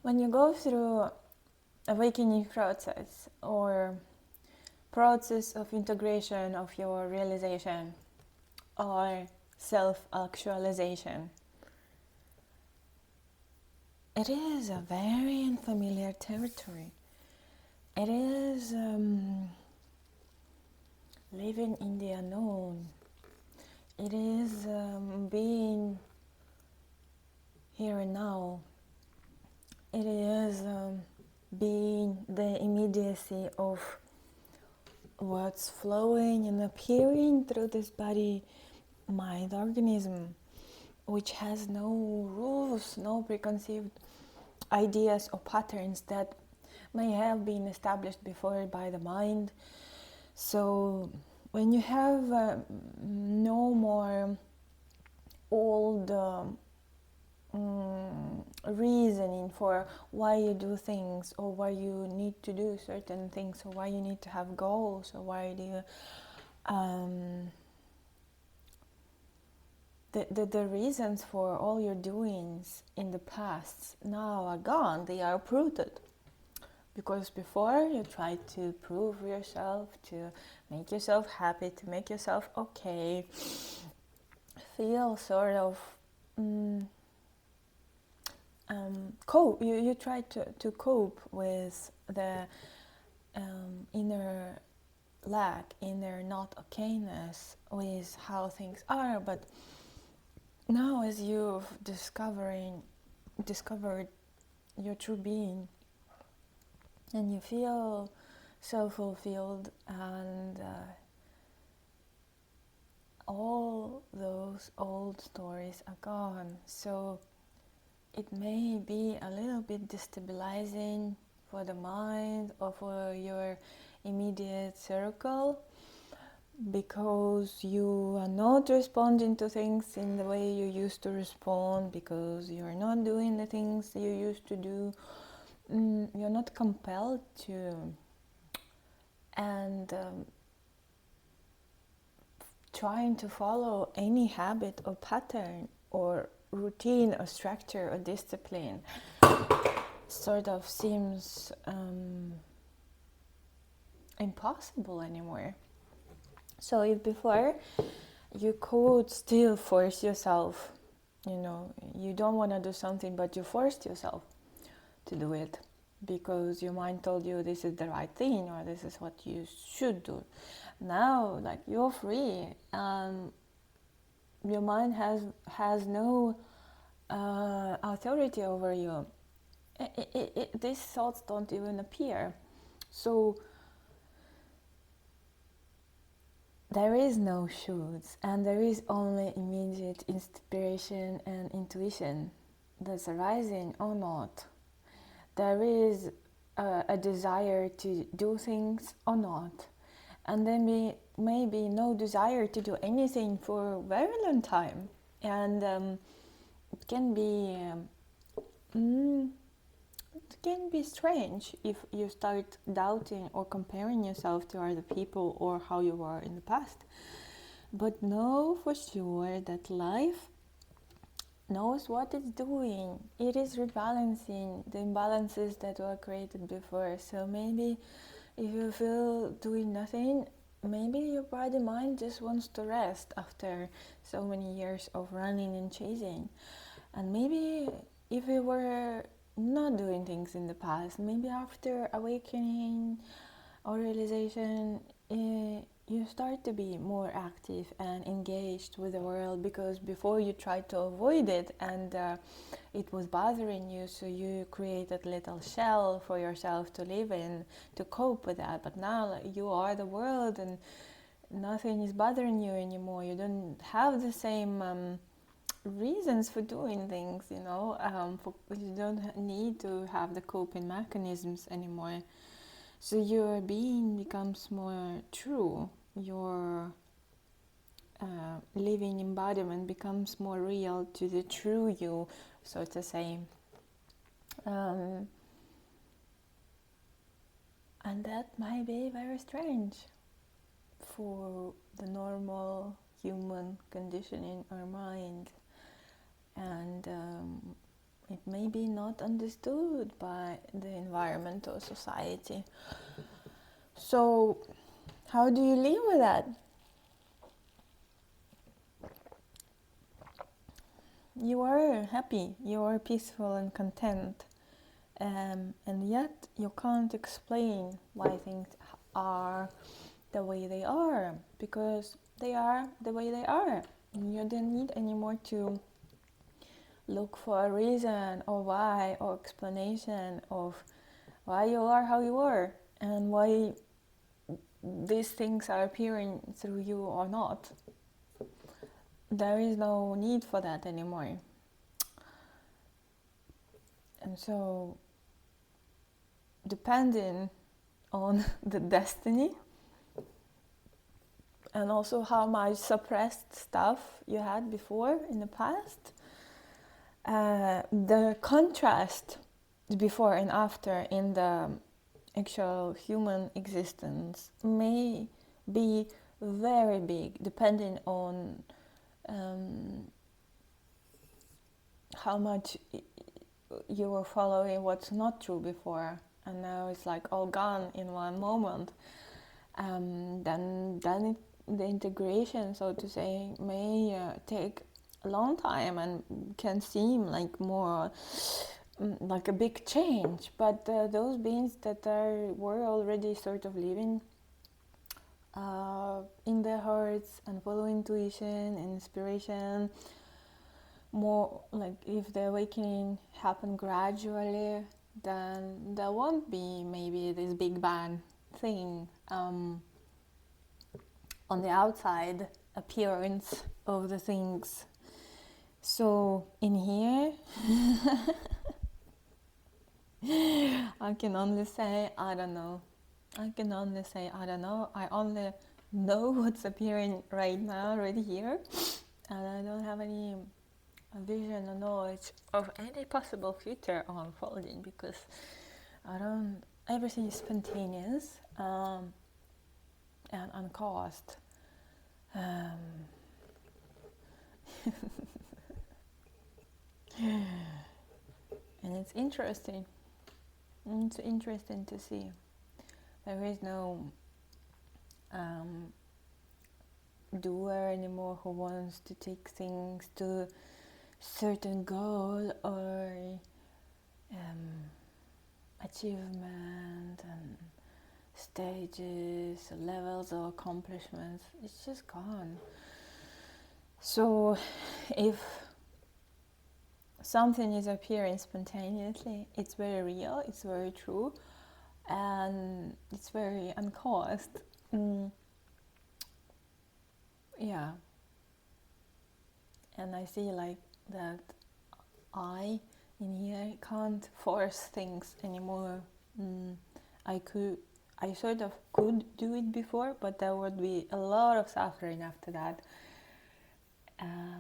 When you go through awakening process or process of integration of your realization or self-actualization, it is a very unfamiliar territory. It is living in the unknown. It is being here and now. It is being the immediacy of what's flowing and appearing through this body, mind, organism, which has no rules, no preconceived ideas or patterns that may have been established before by the mind. So when you have no more old reasoning for why you do things, or why you need to do certain things, or why you need to have goals, or why do you the reasons for all your doings in the past now are gone. They are uprooted. Because before you tried to prove yourself, to make yourself happy, to make yourself okay, feel sort of cope. You try to cope with the inner lack, inner not okayness with how things are. But now, as you've discovered your true being, and you feel so fulfilled, and all those old stories are gone. So it may be a little bit destabilizing for the mind or for your immediate circle, because you are not responding to things in the way you used to respond, because you're not doing the things you used to do. You're not compelled to, and trying to follow any habit or pattern or routine or structure or discipline sort of seems impossible anymore. So if before you could still force yourself, you don't want to do something, but you forced yourself to do it because your mind told you this is the right thing or this is what you should do. Now, like, you're free, and your mind has no authority over you. These thoughts don't even appear. So there is no shoulds, and there is only immediate inspiration and intuition that's arising or not. There is a desire to do things or not, and then maybe no desire to do anything for a very long time. And it can be strange if you start doubting or comparing yourself to other people or how you were in the past. But know for sure that life knows what it's doing. It is rebalancing the imbalances that were created before. So maybe if you feel doing nothing, maybe your body mind just wants to rest after so many years of running and chasing. And maybe if you were not doing things in the past, maybe after awakening or realization, you start to be more active and engaged with the world, because before you tried to avoid it, and it was bothering you, so you created a little shell for yourself to live in to cope with that. But now you are the world, and nothing is bothering you anymore. You don't have the same reasons for doing things, you don't need to have the coping mechanisms anymore. So your being becomes more true. Your living embodiment becomes more real to the true you, so to say. And that might be very strange for the normal human condition in our mind. And it may be not understood by the environment or society. So how do you live with that? You are happy, you are peaceful and content, and yet you can't explain why things are the way they are, because they are the way they are. You don't need anymore to look for a reason or why or explanation of why you are how you are and why these things are appearing through you or not. There is no need for that anymore. And so, depending on the destiny and also how much suppressed stuff you had before in the past, the contrast before and after in the actual human existence may be very big, depending on how much you were following what's not true before, and now it's like all gone in one moment. Then the integration, so to say, may take a long time and can seem like more like a big change. But those beings that were already sort of living in their hearts and follow intuition and inspiration, more like if the awakening happened gradually, then there won't be maybe this big bang thing on the outside appearance of the things. So in here I can only say I don't know. I only know what's appearing right now, right here, and I don't have any vision or knowledge of any possible future unfolding, because everything is spontaneous and uncaused. And it's interesting. It's interesting to see. There is no doer anymore who wants to take things to certain goal or achievement and stages, levels of accomplishments. It's just gone. So if something is appearing spontaneously, it's very real, it's very true, and it's very uncaused. Yeah. And I see like that I in here can't force things anymore. I sort of could do it before, but there would be a lot of suffering after that.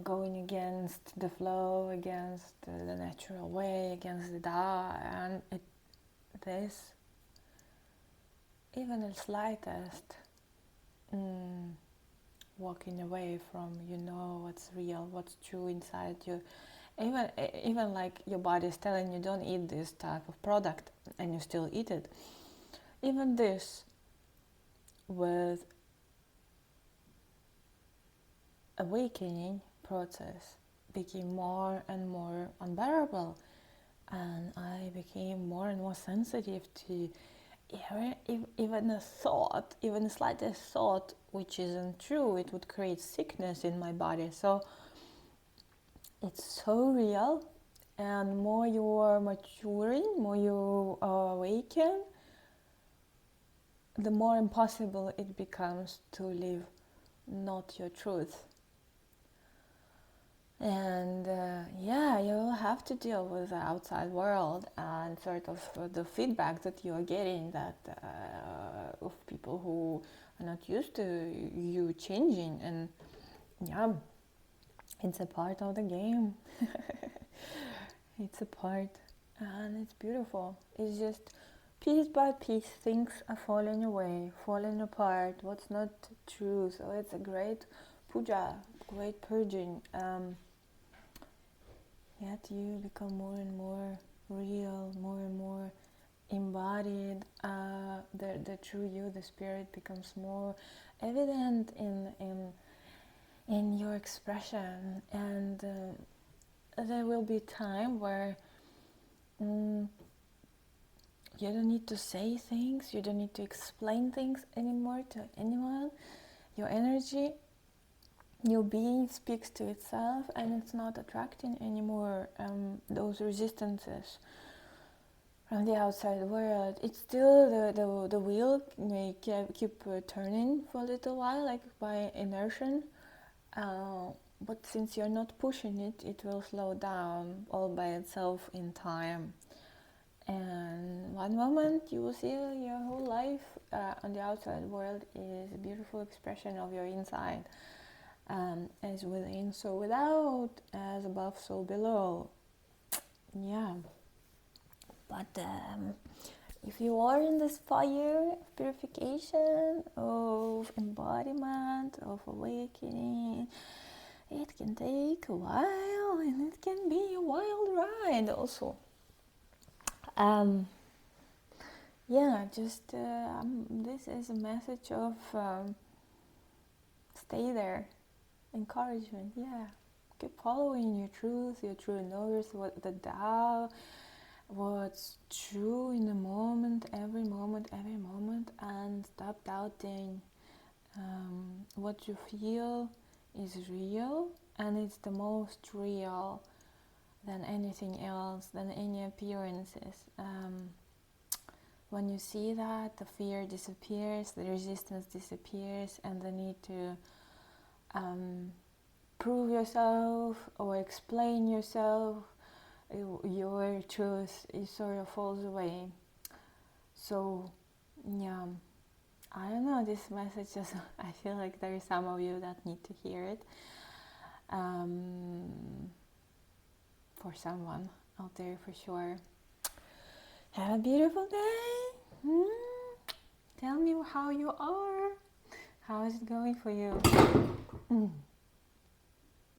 Going against the flow, against the natural way, against the Tao, and this, even the slightest walking away from, what's real, what's true inside you. Even like your body is telling you don't eat this type of product and you still eat it. Even this, with awakening process, became more and more unbearable, and I became more and more sensitive to even a thought, even the slightest thought which isn't true. It would create sickness in my body. So it's so real, and more you are maturing, more you awaken, the more impossible it becomes to live not your truth. And you'll have to deal with the outside world and sort of the feedback that you are getting, that of people who are not used to you changing. And it's a part of the game. It's a part, and it's beautiful. It's just piece by piece things are falling away, falling apart, what's not true. So it's a great puja, great purging. yet you become more and more real, more and more embodied. The true you, the spirit, becomes more evident in your expression, and there will be time where you don't need to say things, you don't need to explain things anymore to anyone. Your energy, your being speaks to itself, and it's not attracting anymore those resistances from the outside world. It's still the wheel may keep turning for a little while, like by inertia, but since you're not pushing it, it will slow down all by itself in time. And one moment you will see your whole life on the outside world is a beautiful expression of your inside, as within so without, as above so below. Yeah. But if you are in this fire of purification, of embodiment, of awakening, it can take a while, and it can be a wild ride also. Just this is a message of stay there, encouragement. Yeah, keep following your truth, your true north, what the Tao, what's true in the moment, every moment, and stop doubting. What you feel is real, and it's the most real than anything else, than any appearances. When you see that, the fear disappears, the resistance disappears, and the need to prove yourself or explain yourself, your truth, it sort of falls away. So, yeah, I don't know, this message just, I feel like there is some of you that need to hear it. For someone out there, for sure. Have a beautiful day. Tell me how you are. How is it going for you?